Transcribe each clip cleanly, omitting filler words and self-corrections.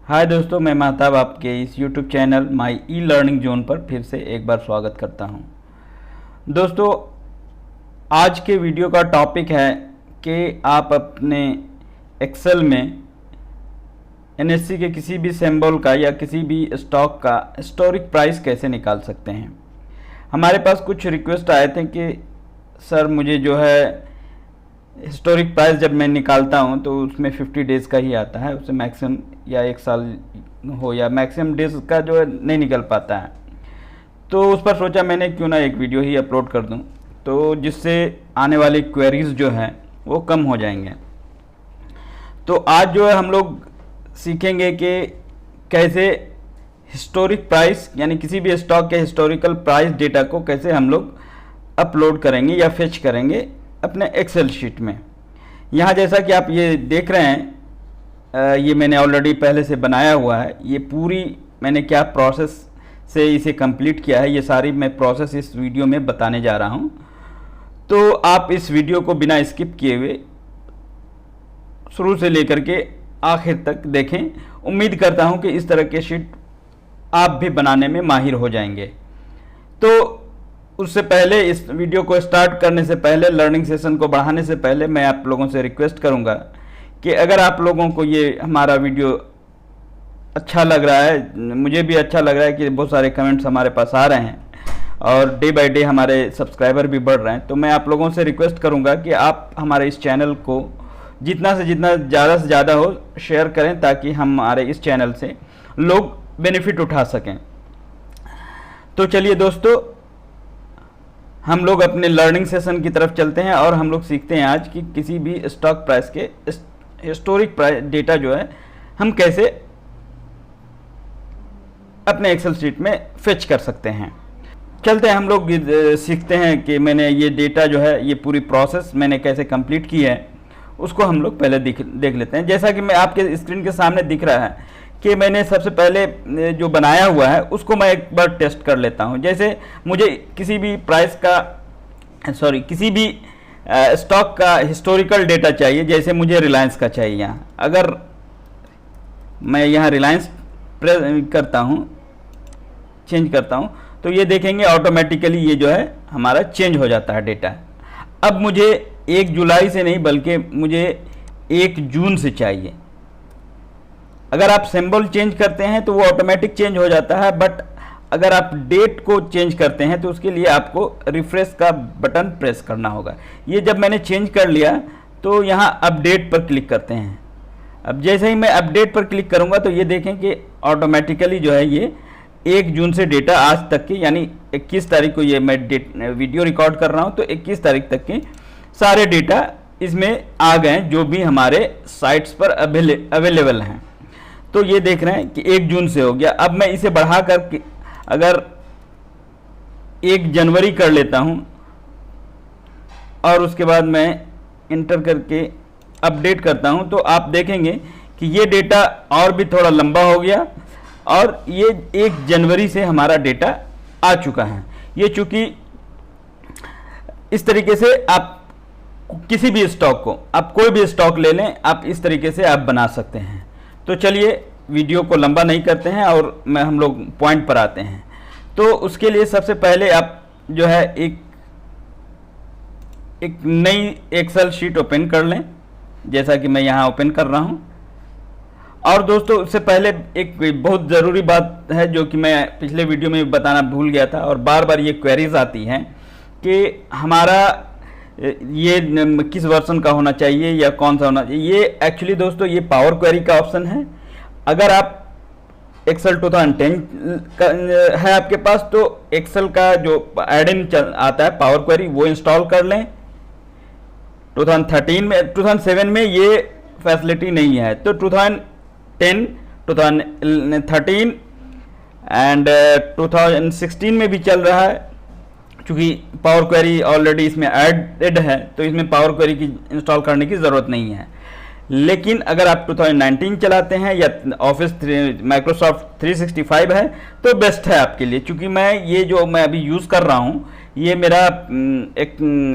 हाय दोस्तों, मैं महताब आपके इस YouTube channel my e learning zone पर फिर से एक बार स्वागत करता हूं। दोस्तों, आज के वीडियो का टॉपिक है कि आप अपने एक्सेल में एनएससी के किसी भी सिंबल का या किसी भी स्टॉक का हिस्टोरिक प्राइस कैसे निकाल सकते हैं। हमारे पास कुछ रिक्वेस्ट आए थे कि सर मुझे जो है हिस्टोरिक प्राइस जब मैं निकालता हूं तो उसमें 50 डेज़ का ही आता है, उससे मैक्सिमम या एक साल हो या मैक्सिमम डेज़ का जो है नहीं निकल पाता है। तो उस पर सोचा मैंने क्यों ना एक वीडियो ही अपलोड कर दूं, तो जिससे आने वाली क्वेरीज जो हैं वो कम हो जाएंगे। तो आज जो है हम लोग सीखेंगे कि कैसे हिस्टोरिक प्राइस यानी किसी भी स्टॉक के हिस्टोरिकल प्राइस डेटा को कैसे हम लोग अपलोड करेंगे या फेच करेंगे अपने एक्सेल शीट में। यहाँ जैसा कि आप ये देख रहे हैं, ये मैंने ऑलरेडी पहले से बनाया हुआ है। ये पूरी मैंने क्या प्रोसेस से इसे कंप्लीट किया है, ये सारी मैं प्रोसेस इस वीडियो में बताने जा रहा हूँ। तो आप इस वीडियो को बिना स्किप किए हुए शुरू से लेकर के आखिर तक देखें। उम्मीद करता हूँ कि इस तरह के शीट आप भी बनाने में माहिर हो जाएंगे। तो उससे पहले, इस वीडियो को स्टार्ट करने से पहले, लर्निंग सेशन को बढ़ाने से पहले मैं आप लोगों से रिक्वेस्ट करूंगा कि अगर आप लोगों को ये हमारा वीडियो अच्छा लग रहा है, मुझे भी अच्छा लग रहा है कि बहुत सारे कमेंट्स हमारे पास आ रहे हैं और डे बाय डे हमारे सब्सक्राइबर भी बढ़ रहे हैं, तो मैं आप लोगों से रिक्वेस्ट करूँगा कि आप हमारे इस चैनल को जितना से ज़्यादा हो शेयर करें, ताकि हमारे इस चैनल से लोग बेनिफिट उठा सकें। तो चलिए दोस्तों, हम लोग अपने लर्निंग सेशन की तरफ चलते हैं और हम लोग सीखते हैं आज कि किसी भी स्टॉक प्राइस के हिस्टोरिक प्राइस डेटा जो है हम कैसे अपने एक्सेल शीट में फेच कर सकते हैं। चलते हैं, हम लोग सीखते हैं कि मैंने ये डेटा जो है, ये पूरी प्रोसेस मैंने कैसे कंप्लीट की है, उसको हम लोग पहले देख लेते हैं। जैसा कि मैं आपके स्क्रीन के सामने दिख रहा है कि मैंने सबसे पहले जो बनाया हुआ है उसको मैं एक बार टेस्ट कर लेता हूं। जैसे मुझे किसी भी किसी भी स्टॉक का हिस्टोरिकल डेटा चाहिए, जैसे मुझे रिलायंस का चाहिए। यहाँ अगर मैं यहाँ रिलायंस करता हूँ, चेंज करता हूँ, तो ये देखेंगे ऑटोमेटिकली ये जो है हमारा चेंज हो जाता है डेटा। अब मुझे 1 जुलाई से नहीं बल्कि मुझे 1 जून से चाहिए। अगर आप सिंबल चेंज करते हैं तो वो ऑटोमेटिक चेंज हो जाता है, बट अगर आप डेट को चेंज करते हैं तो उसके लिए आपको रिफ्रेश का बटन प्रेस करना होगा। ये जब मैंने चेंज कर लिया तो यहाँ अपडेट पर क्लिक करते हैं। अब जैसे ही मैं अपडेट पर क्लिक करूँगा तो ये देखें कि ऑटोमेटिकली जो है ये 1 जून से डेटा आज तक के, यानी 21 तारीख को ये मैं वीडियो रिकॉर्ड कर रहा हूँ, तो 21 तारीख तक के सारे डेटा इसमें आ गए जो भी हमारे साइट्स पर अवेलेबल हैं। तो ये देख रहे हैं कि 1 जून से हो गया। अब मैं इसे बढ़ा कर अगर 1 जनवरी कर लेता हूं और उसके बाद मैं इंटर करके अपडेट करता हूं, तो आप देखेंगे कि ये डेटा और भी थोड़ा लंबा हो गया और ये 1 जनवरी से हमारा डेटा आ चुका है। ये चूंकि इस तरीके से आप किसी भी स्टॉक को, आप कोई भी स्टॉक ले लें, आप इस तरीके से आप बना सकते हैं। तो चलिए वीडियो को लंबा नहीं करते हैं और हम लोग पॉइंट पर आते हैं। तो उसके लिए सबसे पहले आप जो है एक नई एक्सेल शीट ओपन कर लें, जैसा कि मैं यहाँ ओपन कर रहा हूँ। और दोस्तों, उससे पहले एक बहुत ज़रूरी बात है जो कि मैं पिछले वीडियो में बताना भूल गया था और बार बार ये क्वेरीज आती हैं कि हमारा ये किस वर्जन का होना चाहिए या कौन सा होना चाहिए। ये एक्चुअली दोस्तों ये पावर क्वेरी का ऑप्शन है। अगर आप एक्सेल 2010 है आपके पास, तो एक्सेल का जो एड इन आता है पावर क्वेरी, वो इंस्टॉल कर लें। 2007 में ये फैसिलिटी नहीं है, तो 2010, 2013 एंड 2016 में भी चल रहा है। क्योंकि पावर क्वेरी ऑलरेडी इसमें ऐडेड है, तो इसमें पावर क्वेरी की इंस्टॉल करने की ज़रूरत नहीं है। लेकिन अगर आप 2019 चलाते हैं या ऑफिस माइक्रोसॉफ्ट 365 है तो बेस्ट है आपके लिए। क्योंकि ये जो मैं अभी यूज़ कर रहा हूँ, ये मेरा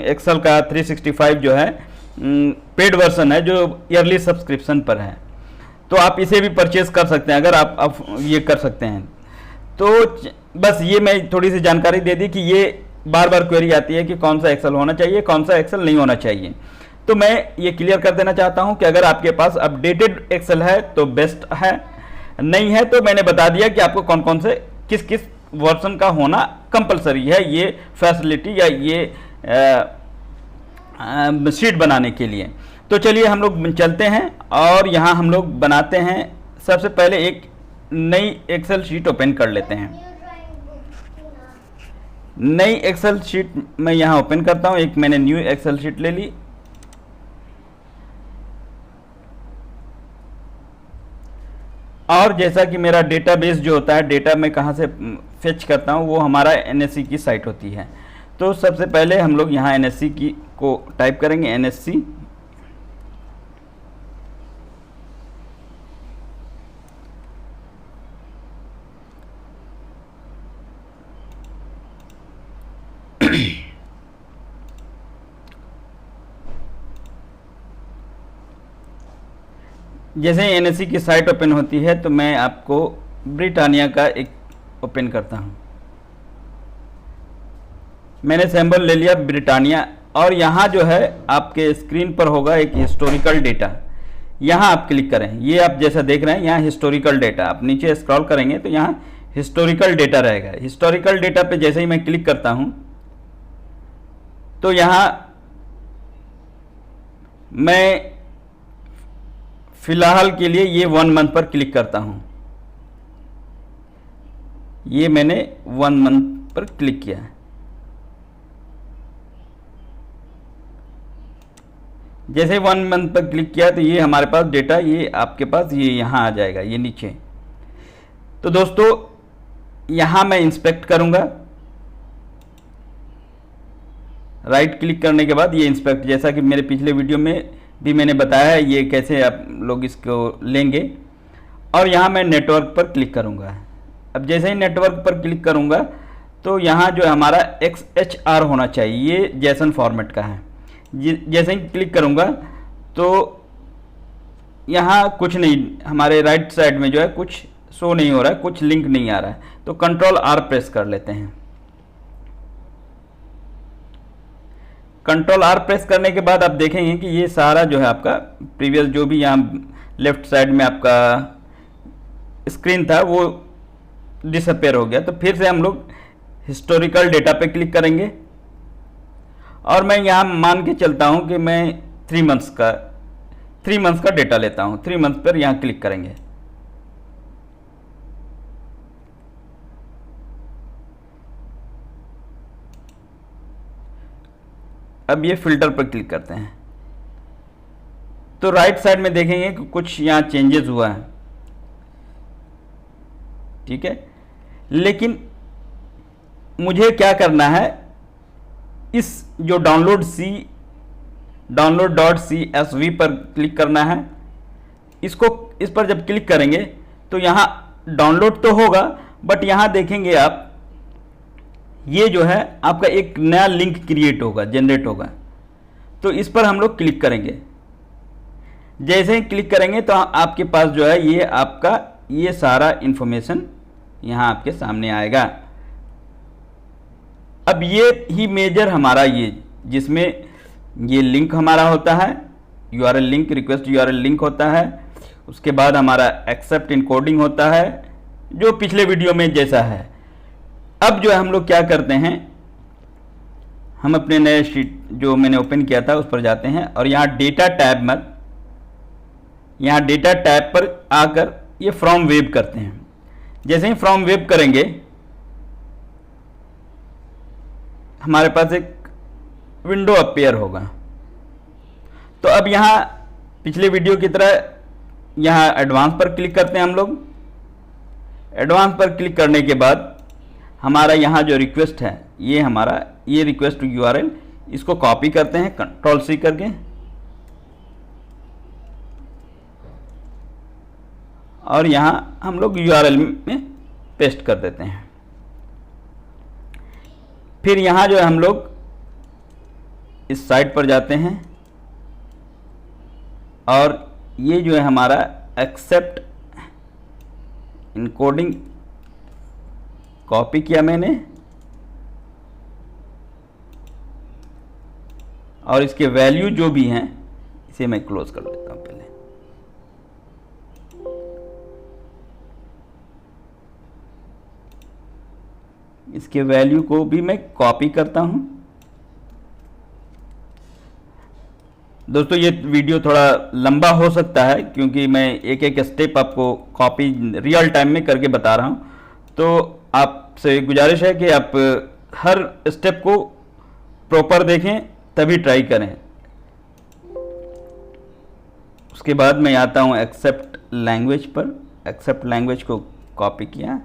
एक्सेल का 365 जो है पेड वर्जन है, जो ईयरली सब्सक्रिप्शन पर है। तो आप इसे भी परचेज कर सकते हैं अगर आप ये कर सकते हैं। तो बस ये मैं थोड़ी सी जानकारी दे दी कि ये बार बार क्वेरी आती है कि कौन सा एक्सेल होना चाहिए, कौन सा एक्सेल नहीं होना चाहिए। तो मैं ये क्लियर कर देना चाहता हूं कि अगर आपके पास अपडेटेड एक्सेल है तो बेस्ट है, नहीं है तो मैंने बता दिया कि आपको कौन कौन से किस किस वर्जन का होना कंपलसरी है ये फैसिलिटी या ये शीट बनाने के लिए। तो चलिए हम लोग चलते हैं और यहाँ हम लोग बनाते हैं। सबसे पहले एक नई एक्सेल शीट ओपन कर लेते हैं। नई एक्सेल शीट मैं यहाँ ओपन करता हूँ। एक मैंने न्यू एक्सेल शीट ले ली और जैसा कि मेरा डेटाबेस जो होता है, डेटा मैं कहाँ से फेच करता हूँ, वो हमारा एनएससी की साइट होती है। तो सबसे पहले हम लोग यहाँ एनएससी की को टाइप करेंगे, एनएससी। जैसे ही एनएससी की साइट ओपन होती है तो मैं आपको ब्रिटानिया का एक ओपन करता हूं। मैंने सैंपल ले लिया ब्रिटानिया और यहाँ जो है आपके स्क्रीन पर होगा एक हिस्टोरिकल डेटा। यहाँ आप क्लिक करें, ये आप जैसा देख रहे हैं यहाँ हिस्टोरिकल डेटा। आप नीचे स्क्रॉल करेंगे तो यहाँ हिस्टोरिकल डेटा रहेगा। हिस्टोरिकल डेटा पे जैसे ही मैं क्लिक करता हूँ तो यहाँ मैं फिलहाल के लिए ये 1 मंथ पर क्लिक करता हूं। ये मैंने 1 मंथ पर क्लिक किया है। जैसे 1 मंथ पर क्लिक किया तो ये हमारे पास डेटा, ये आपके पास ये यहां आ जाएगा, ये नीचे। तो दोस्तों यहां मैं इंस्पेक्ट करूंगा। राइट क्लिक करने के बाद ये इंस्पेक्ट, जैसा कि मेरे पिछले वीडियो में भी मैंने बताया है ये कैसे आप लोग इसको लेंगे। और यहाँ मैं नेटवर्क पर क्लिक करूँगा। अब जैसे ही नेटवर्क पर क्लिक करूँगा तो यहाँ जो हमारा XHR होना चाहिए, ये जेसन फॉर्मेट का है। जैसे ही क्लिक करूँगा तो यहाँ कुछ नहीं, हमारे राइट साइड में जो है कुछ शो नहीं हो रहा है, कुछ लिंक नहीं आ रहा है। तो कंट्रोल R प्रेस कर लेते हैं। कंट्रोल R प्रेस करने के बाद आप देखेंगे कि ये सारा जो है आपका प्रीवियस जो भी यहाँ लेफ्ट साइड में आपका स्क्रीन था वो डिसअपेयर हो गया। तो फिर से हम लोग हिस्टोरिकल डेटा पे क्लिक करेंगे और मैं यहाँ मान के चलता हूँ कि मैं 3 मंथ्स का डेटा लेता हूँ। 3 मंथ पर यहाँ क्लिक करेंगे। अब ये फिल्टर पर क्लिक करते हैं तो राइट साइड में देखेंगे कि कुछ यहाँ चेंजेस हुआ है, ठीक है। लेकिन मुझे क्या करना है, इस जो download.csv पर क्लिक करना है। इस पर जब क्लिक करेंगे तो यहाँ डाउनलोड तो होगा, बट यहाँ देखेंगे आप ये जो है आपका एक नया लिंक क्रिएट होगा, जनरेट होगा। तो इस पर हम लोग क्लिक करेंगे। जैसे ही क्लिक करेंगे तो आपके पास जो है ये आपका ये सारा इंफॉर्मेशन यहाँ आपके सामने आएगा। अब ये ही मेजर हमारा ये जिसमें ये लिंक हमारा होता है, URL link, request URL link होता है। उसके बाद हमारा एक्सेप्ट इनकोडिंग होता है जो पिछले वीडियो में जैसा है। अब जो है हम लोग क्या करते हैं, हम अपने नए शीट जो मैंने ओपन किया था उस पर जाते हैं और यहाँ डेटा टैब पर आकर ये फ्रॉम वेब करते हैं। जैसे ही फ्रॉम वेब करेंगे हमारे पास एक विंडो अपीयर होगा। तो अब यहाँ पिछले वीडियो की तरह यहाँ एडवांस पर क्लिक करते हैं हम लोग। एडवांस पर क्लिक करने के बाद हमारा यहाँ जो रिक्वेस्ट है ये हमारा ये रिक्वेस्ट URL, इसको कॉपी करते हैं कंट्रोल C करके और यहाँ हम लोग URL में पेस्ट कर देते हैं। फिर यहाँ जो है हम लोग इस साइट पर जाते हैं और ये जो है हमारा एक्सेप्ट इनकोडिंग कॉपी किया मैंने, और इसके वैल्यू जो भी हैं इसे मैं क्लोज कर लेता हूं पहले। इसके वैल्यू को भी मैं कॉपी करता हूं। दोस्तों ये वीडियो थोड़ा लंबा हो सकता है क्योंकि मैं एक एक स्टेप आपको कॉपी रियल टाइम में करके बता रहा हूं, तो आपसे गुजारिश है कि आप हर स्टेप को प्रॉपर देखें तभी ट्राई करें। उसके बाद मैं आता हूं एक्सेप्ट लैंग्वेज पर। एक्सेप्ट लैंग्वेज को कॉपी किया,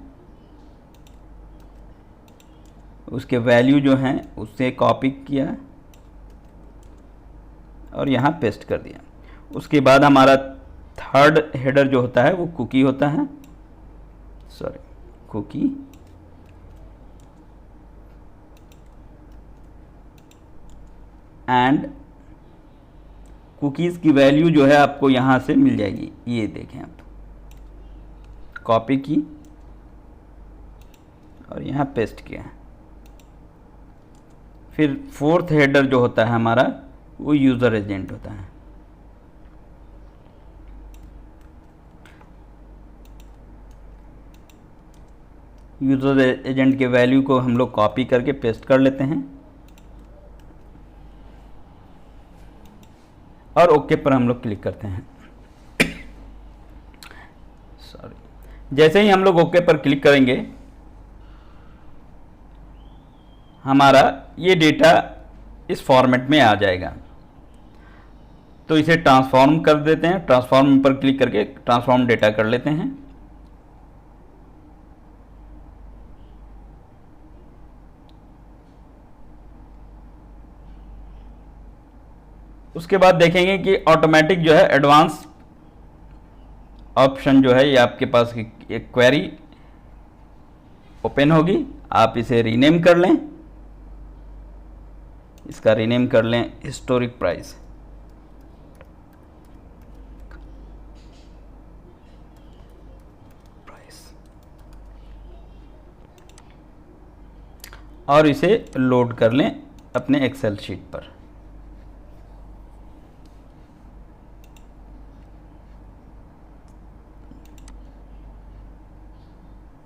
उसके वैल्यू जो हैं उससे कॉपी किया और यहाँ पेस्ट कर दिया। उसके बाद हमारा थर्ड हेडर जो होता है वो कुकी होता है, सॉरी कुकी, एंड कुकीज़ की वैल्यू जो है आपको यहाँ से मिल जाएगी। ये देखें आप, कॉपी की और यहाँ पेस्ट किया। फिर फोर्थ हेडर जो होता है हमारा वो यूज़र एजेंट होता है। यूज़र एजेंट के वैल्यू को हम लोग कॉपी करके पेस्ट कर लेते हैं और ओके पर हम लोग क्लिक करते हैं। सॉरी, जैसे ही हम लोग ओके पर क्लिक करेंगे हमारा ये डेटा इस फॉर्मेट में आ जाएगा। तो इसे ट्रांसफॉर्म कर देते हैं। ट्रांसफॉर्म पर क्लिक करके ट्रांसफॉर्म डेटा कर लेते हैं। उसके बाद देखेंगे कि ऑटोमेटिक जो है एडवांस ऑप्शन जो है ये आपके पास एक क्वेरी ओपन होगी। आप इसे रीनेम कर लें। इसका रीनेम कर लें हिस्टोरिक प्राइस। और इसे लोड कर लें अपने एक्सेल शीट पर।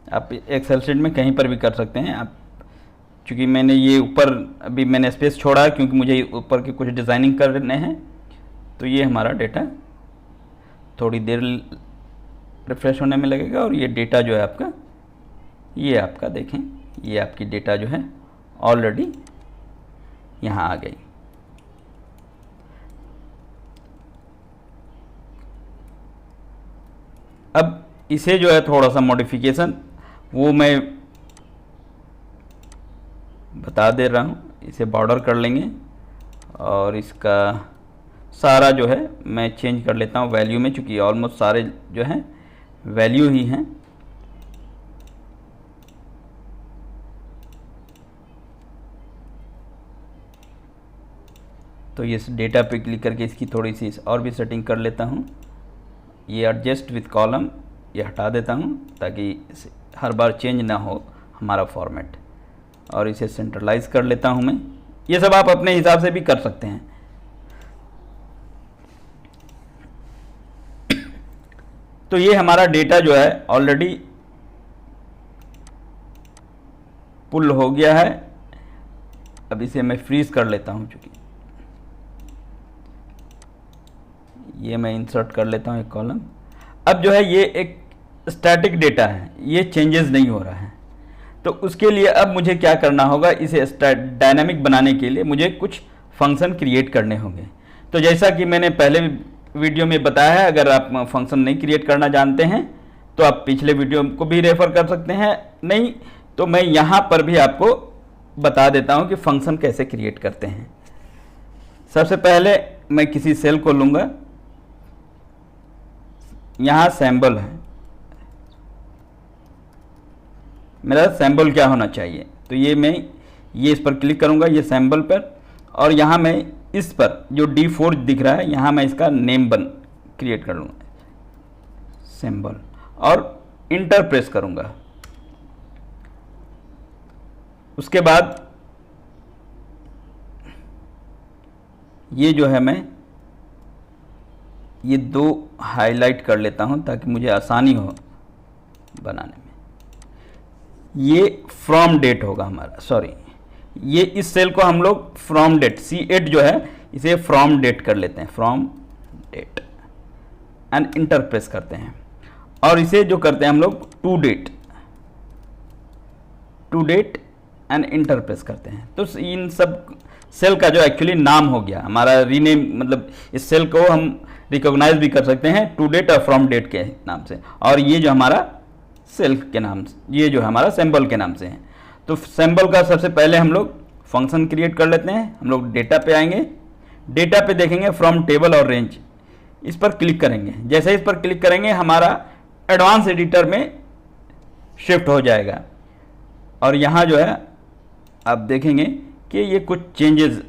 आप एक्सेल शीट में कहीं पर भी कर सकते हैं आप, चूँकि मैंने ये ऊपर अभी मैंने स्पेस छोड़ा है क्योंकि मुझे ऊपर के कुछ डिज़ाइनिंग करने हैं। तो ये हमारा डेटा थोड़ी देर रिफ्रेश होने में लगेगा और ये डेटा जो है आपका, ये आपका देखें, ये आपकी डेटा जो है ऑलरेडी यहाँ आ गई। अब इसे जो है थोड़ा सा मॉडिफिकेशन वो मैं बता दे रहा हूँ। इसे बॉर्डर कर लेंगे और इसका सारा जो है मैं चेंज कर लेता हूँ वैल्यू में, चूँकि ऑलमोस्ट सारे जो हैं वैल्यू ही हैं। तो इस डेटा पे क्लिक करके इसकी थोड़ी सी और भी सेटिंग कर लेता हूँ। ये एडजस्ट विथ कॉलम ये हटा देता हूँ ताकि हर बार चेंज ना हो हमारा फॉर्मेट, और इसे सेंट्रलाइज कर लेता हूँ मैं। ये सब आप अपने हिसाब से भी कर सकते हैं। तो ये हमारा डेटा जो है ऑलरेडी पुल हो गया है। अब इसे मैं फ्रीज कर लेता हूँ, चूँकि ये मैं इंसर्ट कर लेता हूँ एक कॉलम। अब जो है ये एक स्टैटिक डेटा है, ये चेंजेस नहीं हो रहा है। तो उसके लिए अब मुझे क्या करना होगा, इसे डायनामिक बनाने के लिए मुझे कुछ फंक्शन क्रिएट करने होंगे। तो जैसा कि मैंने पहले वीडियो में बताया है, अगर आप फंक्शन नहीं क्रिएट करना जानते हैं तो आप पिछले वीडियो को भी रेफर कर सकते हैं, नहीं तो मैं यहाँ पर भी आपको बता देता हूँ कि फंक्शन कैसे क्रिएट करते हैं। सबसे पहले मैं किसी सेल को लूँगा, यहाँ सैम्बल है, मेरा सैम्बल क्या होना चाहिए, तो ये मैं इस पर क्लिक करूँगा, ये सैम्बल पर, और यहाँ मैं इस पर जो D4 दिख रहा है यहाँ मैं इसका नेम क्रिएट कर लूँगा। सिंबल और इंटर प्रेस करूंगा। उसके बाद ये जो है मैं ये दो हाईलाइट कर लेता हूं ताकि मुझे आसानी हो बनाने में। ये फ्रॉम डेट होगा हमारा, सॉरी ये इस सेल को हम लोग फ्रॉम डेट C8 जो है इसे फ्रॉम डेट कर लेते हैं, from date and enter press करते हैं। और इसे जो करते हैं हम लोग to date and enter press करते हैं। तो इन सब सेल का जो एक्चुअली नाम हो गया हमारा रीनेम, मतलब इस सेल को हम रिकॉग्नाइज भी कर सकते हैं टू डेट और फ्रॉम डेट के नाम से, और ये जो हमारा सेल के नाम से, ये जो हमारा सिंबल के नाम से है। तो सिंबल का सबसे पहले हम लोग फंक्शन क्रिएट कर लेते हैं। हम लोग डेटा पे आएंगे, डेटा पे देखेंगे फ्रॉम टेबल और रेंज, इस पर क्लिक करेंगे। जैसे ही इस पर क्लिक करेंगे हमारा एडवांस एडिटर में शिफ्ट हो जाएगा, और यहाँ जो है आप देखेंगे कि ये कुछ चेंजेस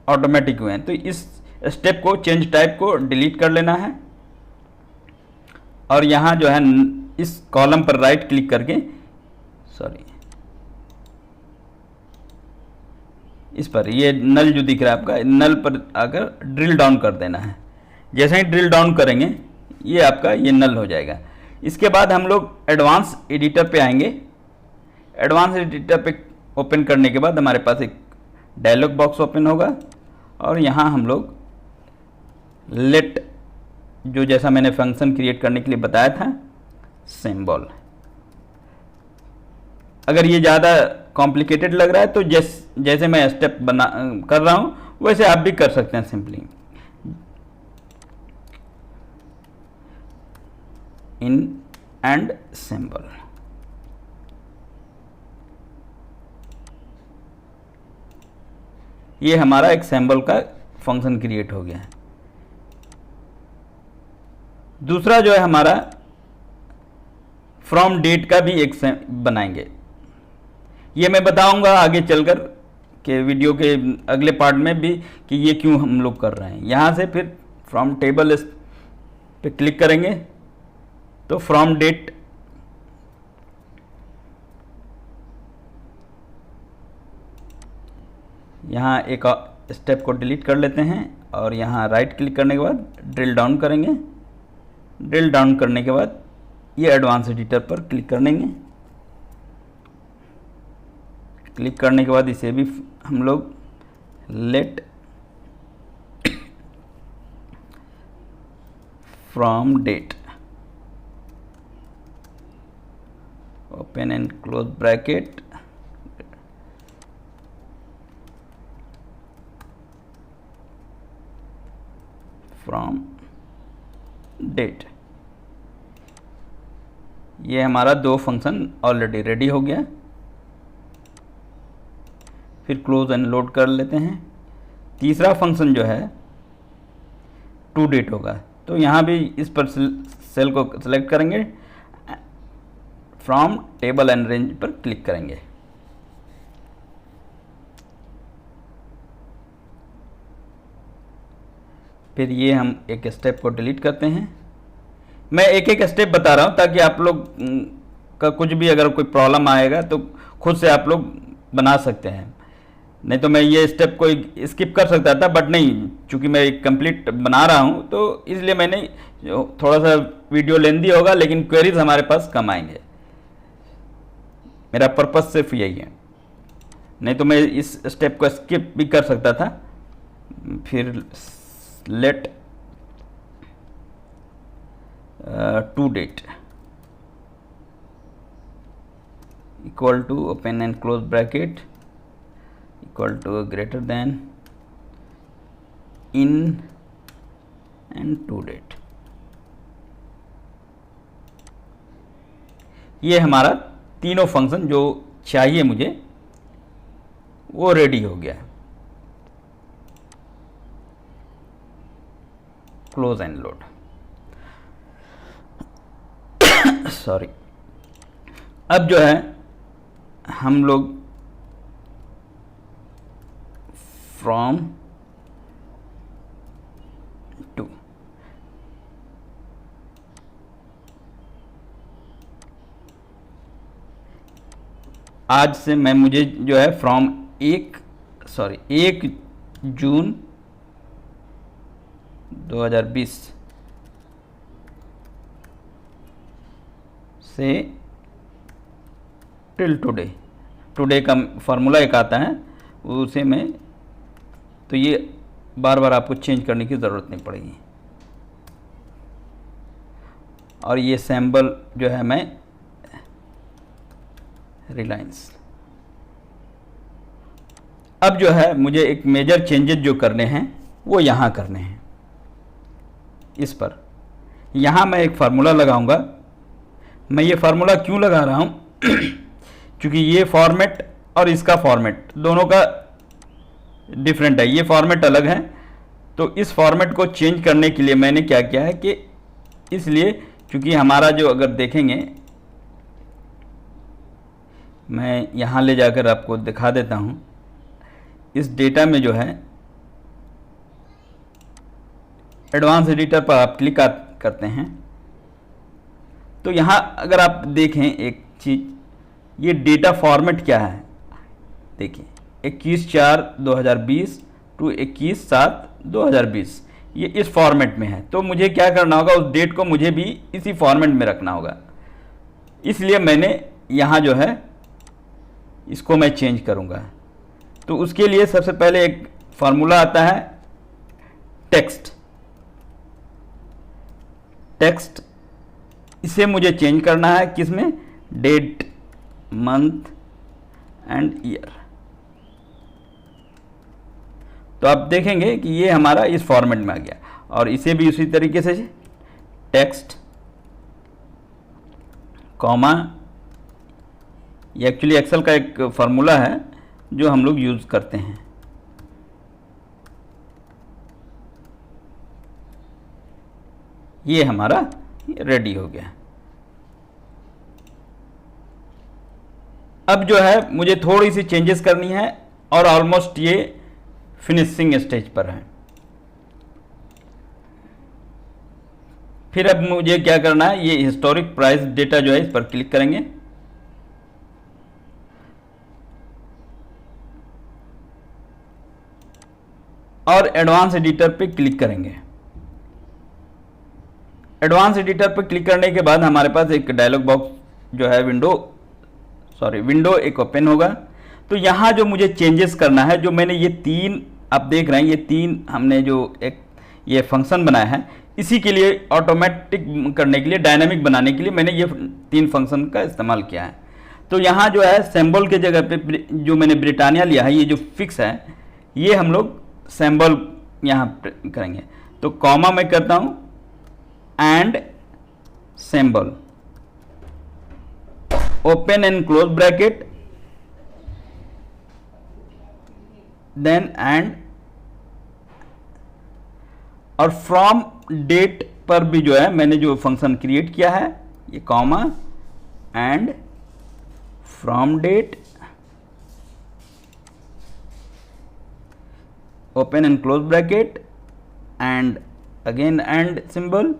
ऑटोमेटिक हुए हैं। तो इस स्टेप को, चेंज टाइप को डिलीट कर लेना है, और यहाँ जो है इस कॉलम पर राइट क्लिक करके, सॉरी इस पर, ये नल जो दिख रहा है आपका, नल पर आकर ड्रिल डाउन कर देना है। जैसे ही ड्रिल डाउन करेंगे ये आपका ये नल हो जाएगा। इसके बाद हम लोग एडवांस एडिटर पे आएंगे। एडवांस एडिटर पे ओपन करने के बाद हमारे पास एक डायलॉग बॉक्स ओपन होगा, और यहाँ हम लोग लेट, जो जैसा मैंने फंक्शन क्रिएट करने के लिए बताया था, सिंबल। अगर ये ज़्यादा कॉम्प्लिकेटेड लग रहा है तो जैसे मैं स्टेप बना कर रहा हूँ वैसे आप भी कर सकते हैं सिंपली। इन एंड सिंबल, ये हमारा एक सिंबल का फंक्शन क्रिएट हो गया है। दूसरा जो है हमारा फ्रॉम डेट का भी एक बनाएंगे। ये मैं बताऊंगा आगे चलकर के वीडियो के अगले पार्ट में भी कि ये क्यों हम लोग कर रहे हैं। यहाँ से फिर फ्रॉम टेबल पे क्लिक करेंगे तो फ्रॉम डेट, यहाँ एक स्टेप को डिलीट कर लेते हैं, और यहाँ राइट क्लिक करने के बाद ड्रिल डाउन करेंगे। ड्रिल डाउन करने के बाद ये एडवांस एडिटर पर क्लिक कर देंगे। क्लिक करने के बाद इसे भी हम लोग let from date, open and close bracket, from date. ये हमारा दो फंक्शन ऑलरेडी रेडी हो गया। फिर क्लोज एंड लोड कर लेते हैं। तीसरा फंक्शन जो है टू डेट होगा, तो यहाँ भी इस पर सेल को सेलेक्ट करेंगे, फ्रॉम टेबल एंड रेंज पर क्लिक करेंगे। फिर ये हम एक स्टेप को डिलीट करते हैं। मैं एक एक स्टेप बता रहा हूँ ताकि आप लोग का कुछ भी अगर कोई प्रॉब्लम आएगा तो खुद से आप लोग बना सकते हैं। नहीं तो मैं ये स्टेप को स्किप कर सकता था, बट नहीं, चूंकि मैं एक कंप्लीट बना रहा हूँ तो इसलिए मैंने, थोड़ा सा वीडियो लेंदी होगा लेकिन क्वेरीज हमारे पास कम आएंगे। मेरा पर्पस सिर्फ यही है, नहीं तो मैं इस स्टेप को स्किप भी कर सकता था। फिर let to date equal to open and close bracket equal to greater than in and to date. ये हमारा तीनों फंक्शन जो चाहिए मुझे वो रेडी हो गया। Close and load, sorry. अब जो है हम लोग फ्रॉम टू, आज से मैं मुझे जो है फ्रॉम 1 जून 2020 से टिल टुडे का फार्मूला एक आता है, उसे मैं, तो ये बार बार आपको चेंज करने की ज़रूरत नहीं पड़ेगी। और ये सैम्बल जो है मैं रिलायंस। अब जो है मुझे एक मेजर चेंजेस जो करने हैं वो यहाँ करने हैं। इस पर यहाँ मैं एक फार्मूला लगाऊंगा। मैं ये फार्मूला क्यों लगा रहा हूँ क्योंकि ये फॉर्मेट और इसका फॉर्मेट दोनों का डिफरेंट है, ये फॉर्मेट अलग है। तो इस फॉर्मेट को चेंज करने के लिए मैंने क्या किया है कि इसलिए, क्योंकि हमारा जो, अगर देखेंगे, मैं यहाँ ले जाकर आपको दिखा देता हूँ। इस डेटा में जो है एडवांस एडिटर पर आप क्लिक करते हैं तो यहाँ अगर आप देखें एक चीज़, ये डेटा फॉर्मेट क्या है, देखिए 21/4/2020 टू 21/7/2020, ये इस फॉर्मेट में है। तो मुझे क्या करना होगा, उस डेट को मुझे भी इसी फॉर्मेट में रखना होगा। इसलिए मैंने यहाँ जो है इसको मैं चेंज करूँगा। तो उसके लिए सबसे पहले एक फार्मूला आता है टेक्स्ट, इसे मुझे चेंज करना है किसमें, डेट, मंथ एंड ईयर। तो आप देखेंगे कि ये हमारा इस फॉर्मेट में आ गया। और इसे भी उसी तरीके से टेक्स्ट कॉमा, ये एक्चुअली एक्सेल का एक फार्मूला है जो हम लोग यूज़ करते हैं। ये हमारा रेडी हो गया। अब जो है मुझे थोड़ी सी चेंजेस करनी है और ऑलमोस्ट ये फिनिशिंग स्टेज पर है। फिर अब मुझे क्या करना है, ये हिस्टोरिक प्राइस डेटा जो है इस पर क्लिक करेंगे। और एडवांस एडिटर पे क्लिक करेंगे। एडवांस एडिटर पर क्लिक करने के बाद हमारे पास एक डायलॉग बॉक्स जो है विंडो एक ओपन होगा। तो यहाँ जो मुझे चेंजेस करना है, जो मैंने ये 3 आप देख रहे हैं, ये 3 हमने जो एक ये फंक्शन बनाया है, इसी के लिए ऑटोमेटिक करने के लिए, डायनामिक बनाने के लिए मैंने ये 3 फंक्शन का इस्तेमाल किया है। तो यहाँ जो है सिंबल के जगह पे जो मैंने ब्रिटानिया लिया है, ये जो फिक्स है, ये हम लोग सिंबल यहाँ करेंगे। तो कॉमा मैं करता हूँ and symbol, open and close bracket, then and, और फ्रॉम डेट पर भी जो है मैंने जो फंक्शन क्रिएट किया है, ये comma and from date, open and close bracket and again and symbol,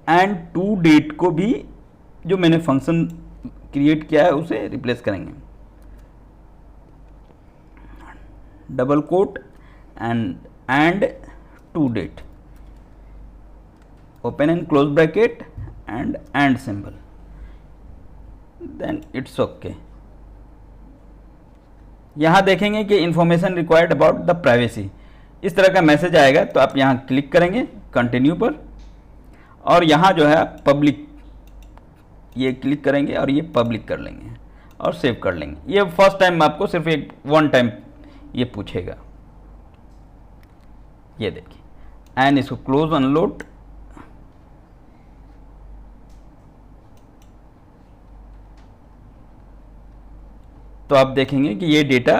and to date को भी जो मैंने फंक्शन क्रिएट किया है उसे रिप्लेस करेंगे, double quote and to date, open and close bracket and symbol, then it's okay. यहाँ देखेंगे कि information required about the privacy, इस तरह का मैसेज आएगा। तो आप यहाँ क्लिक करेंगे कंटिन्यू पर, और यहाँ जो है पब्लिक, ये क्लिक करेंगे और ये पब्लिक कर लेंगे और सेव कर लेंगे। ये फर्स्ट टाइम आपको सिर्फ एक 1 टाइम ये पूछेगा। ये देखिए, एंड इसको क्लोज अनलोड, तो आप देखेंगे कि ये डेटा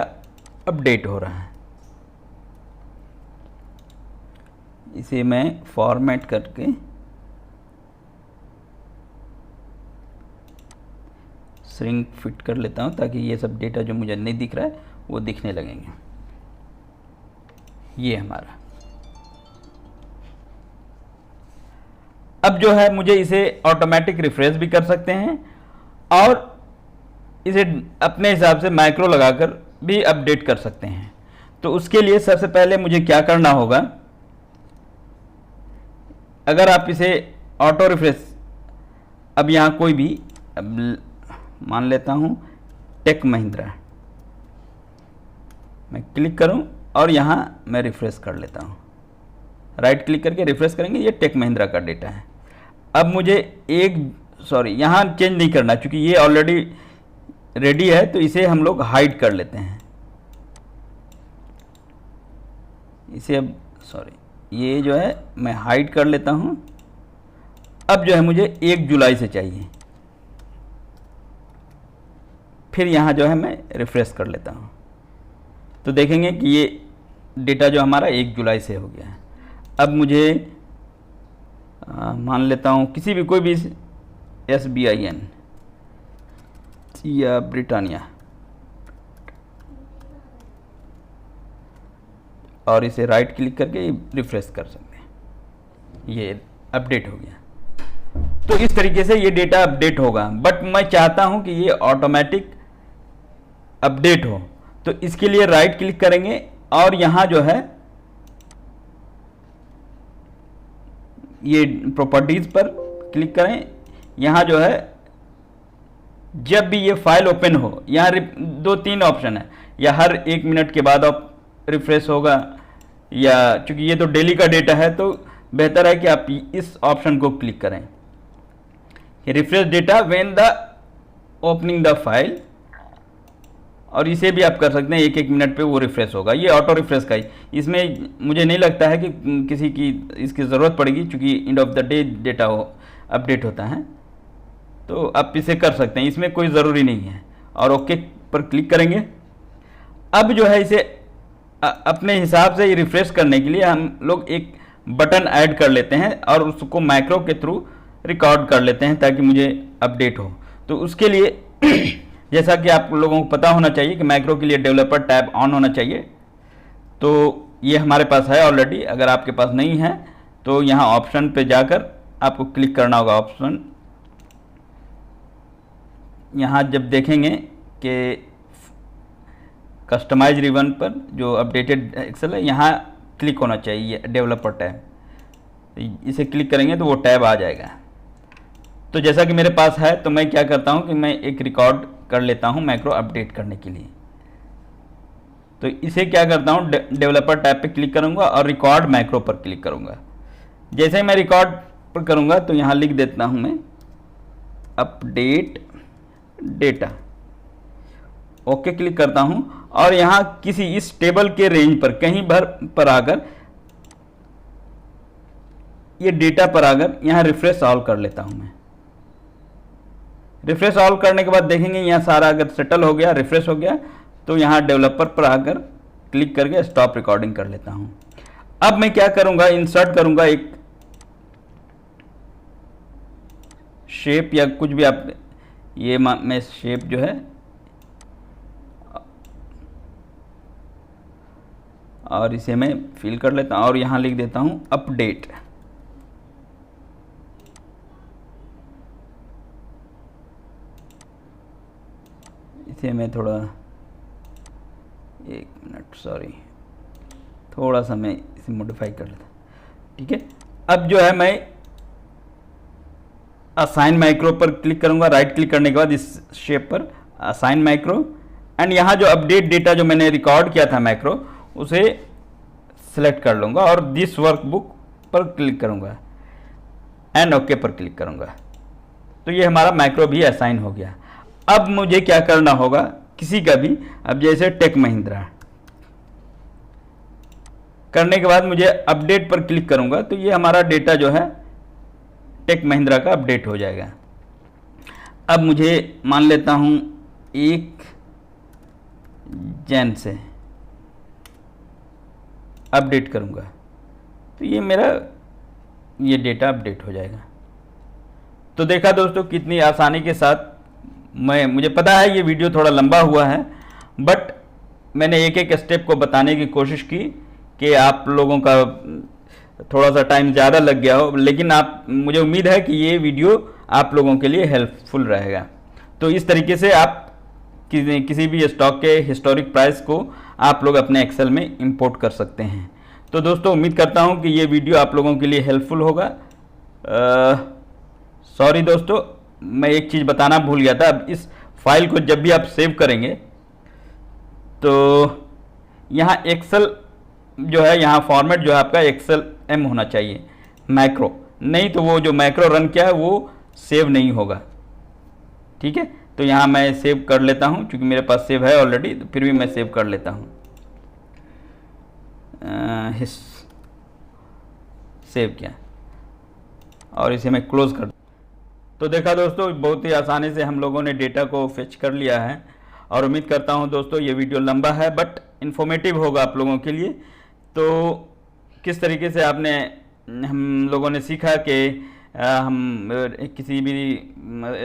अपडेट हो रहा है। इसे मैं फॉर्मेट करके श्रिंक फिट कर लेता हूं, ताकि ये सब डेटा जो मुझे नहीं दिख रहा है वो दिखने लगेंगे। ये हमारा, अब जो है मुझे इसे ऑटोमेटिक रिफ्रेश भी कर सकते हैं, और इसे अपने हिसाब से माइक्रो लगाकर भी अपडेट कर सकते हैं। तो उसके लिए सबसे पहले मुझे क्या करना होगा, अगर आप इसे ऑटो रिफ्रेश, अब यहाँ कोई भी, अब मान लेता हूँ टेक महिंद्रा, मैं क्लिक करूँ और यहाँ मैं रिफ्रेश कर लेता हूँ। राइट क्लिक करके रिफ्रेश करेंगे, ये टेक महिंद्रा का डेटा है। अब मुझे यहाँ चेंज नहीं करना, क्योंकि ये ऑलरेडी रेडी है, तो इसे हम लोग हाइड कर लेते हैं। इसे अब ये जो है मैं हाइड कर लेता हूँ। अब जो है मुझे 1 जुलाई से चाहिए, फिर यहाँ जो है मैं रिफ्रेश कर लेता हूँ, तो देखेंगे कि ये डेटा जो हमारा 1 जुलाई से हो गया है। अब मुझे मान लेता हूँ किसी भी, कोई भी SBIN या ब्रिटानिया, और इसे राइट क्लिक करके रिफ्रेश कर सकते हैं, ये अपडेट हो गया। तो इस तरीके से ये डेटा अपडेट होगा, बट मैं चाहता हूं कि ये ऑटोमेटिक अपडेट हो, तो इसके लिए राइट क्लिक करेंगे और यहां जो है ये प्रॉपर्टीज पर क्लिक करें। यहां जो है जब भी ये फाइल ओपन हो, यहाँ 2-3 ऑप्शन है, या हर 1 मिनट के बाद आप रिफ्रेश होगा, या चूंकि ये तो डेली का डेटा है तो बेहतर है कि आप इस ऑप्शन को क्लिक करें, refresh data when the opening the file, और इसे भी आप कर सकते हैं 1-1 मिनट पे वो रिफ्रेश होगा। ये ऑटो रिफ्रेश का ही, इसमें मुझे नहीं लगता है कि किसी की इसकी ज़रूरत पड़ेगी, क्योंकि end of the day data update होता है, तो आप इसे कर सकते हैं, इसमें कोई ज़रूरी नहीं है। और ओके पर क्लिक करेंगे। अब जो है इसे अपने हिसाब से रिफ्रेश करने के लिए हम लोग एक बटन ऐड कर लेते हैं और उसको माइक्रो के थ्रू रिकॉर्ड कर लेते हैं, ताकि मुझे अपडेट हो। तो उसके लिए जैसा कि आप लोगों को पता होना चाहिए कि माइक्रो के लिए डेवलपर टैब ऑन होना चाहिए, तो ये हमारे पास है ऑलरेडी। अगर आपके पास नहीं है तो यहाँ ऑप्शन पे जाकर आपको क्लिक करना होगा, ऑप्शन। यहाँ जब देखेंगे कि कस्टमाइज रिबन पर जो अपडेटेड एक्सेल है, यहाँ क्लिक होना चाहिए डेवलपर टैब, इसे क्लिक करेंगे तो वो टैब आ जाएगा। तो जैसा कि मेरे पास है, तो मैं क्या करता हूँ कि मैं एक रिकॉर्ड कर लेता हूँ माइक्रो अपडेट करने के लिए। तो इसे क्या करता हूँ, डेवलपर टैब पे क्लिक करूँगा और रिकॉर्ड माइक्रो पर क्लिक करूँगा। जैसे ही मैं रिकॉर्ड पर करूँगा तो यहाँ लिख देता हूँ मैं अपडेट डेटा, ओके क्लिक करता हूँ, और यहाँ किसी इस टेबल के रेंज पर कहीं पर आकर, ये डेटा पर आकर यहाँ रिफ्रेश ऑल कर लेता हूँ मैं। रिफ्रेश ऑल करने के बाद देखेंगे यहाँ सारा अगर सेटल हो गया, रिफ्रेश हो गया, तो यहाँ डेवलपर पर आकर क्लिक करके स्टॉप रिकॉर्डिंग कर लेता हूँ। अब मैं क्या करूँगा, इंसर्ट करूँगा एक शेप या कुछ भी आप, ये मैं शेप जो है, और इसे मैं फिल कर लेता हूँ और यहाँ लिख देता हूँ अपडेट। इसे मैं थोड़ा 1 मिनट, थोड़ा सा मैं इसे मॉडिफाई कर लेता, ठीक है। अब जो है मैं असाइन माइक्रो पर क्लिक करूंगा, राइट क्लिक करने के बाद इस शेप पर असाइन माइक्रो, एंड यहाँ जो अपडेट डेटा जो मैंने रिकॉर्ड किया था माइक्रो, उसे सिलेक्ट कर लूँगा और दिस वर्कबुक पर क्लिक करूँगा एंड ओके पर क्लिक करूँगा। तो ये हमारा माइक्रो भी असाइन हो गया। अब मुझे क्या करना होगा, किसी का भी, अब जैसे टेक महिंद्रा करने के बाद मुझे अपडेट पर क्लिक करूँगा, तो ये हमारा डेटा जो है टेक महिंद्रा का अपडेट हो जाएगा। अब मुझे मान लेता हूँ 1 जन से अपडेट करूँगा, तो ये मेरा ये डेटा अपडेट हो जाएगा। तो देखा दोस्तों कितनी आसानी के साथ, मुझे पता है ये वीडियो थोड़ा लंबा हुआ है, बट मैंने एक एक स्टेप को बताने की कोशिश की कि आप लोगों का थोड़ा सा टाइम ज़्यादा लग गया हो, लेकिन मुझे उम्मीद है कि ये वीडियो आप लोगों के लिए हेल्पफुल रहेगा। तो इस तरीके से आप किसी भी स्टॉक के हिस्टोरिक प्राइस को आप लोग अपने एक्सेल में इंपोर्ट कर सकते हैं। तो दोस्तों उम्मीद करता हूं कि ये वीडियो आप लोगों के लिए हेल्पफुल होगा। सॉरी दोस्तों, मैं एक चीज़ बताना भूल गया था। अब इस फाइल को जब भी आप सेव करेंगे तो यहाँ एक्सेल जो है, यहाँ फॉर्मेट जो है आपका एक्सेल एम होना चाहिए, मैक्रो नहीं तो वो जो मैक्रो रन किया है वो सेव नहीं होगा। ठीक है, तो यहाँ मैं सेव कर लेता हूँ, क्योंकि मेरे पास सेव है ऑलरेडी, तो फिर भी मैं सेव कर लेता हूँ। सेव किया और इसे मैं क्लोज कर। तो देखा दोस्तों, बहुत ही आसानी से हम लोगों ने डेटा को फेच कर लिया है। और उम्मीद करता हूं दोस्तों ये वीडियो लंबा है बट इन्फॉर्मेटिव होगा आप लोगों के लिए। तो किस तरीके से हम लोगों ने सीखा कि हम किसी भी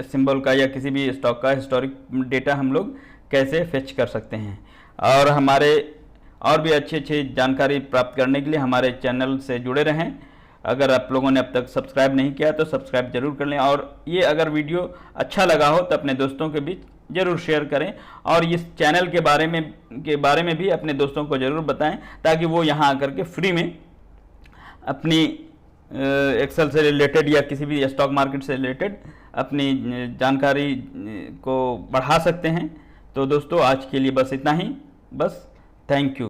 सिंबल का या किसी भी स्टॉक का हिस्टोरिक डेटा हम लोग कैसे फेच कर सकते हैं। और हमारे और भी अच्छी जानकारी प्राप्त करने के लिए हमारे चैनल से जुड़े रहें। अगर आप लोगों ने अब तक सब्सक्राइब नहीं किया तो सब्सक्राइब जरूर कर लें, और ये अगर वीडियो अच्छा लगा हो तो अपने दोस्तों के बीच जरूर शेयर करें, और इस चैनल के बारे में भी अपने दोस्तों को जरूर बताएं, ताकि वो यहाँ आकर के फ्री में अपनी एक्सेल से रिलेटेड या किसी भी स्टॉक मार्केट से रिलेटेड अपनी जानकारी को बढ़ा सकते हैं। तो दोस्तों आज के लिए बस इतना ही, बस थैंक यू।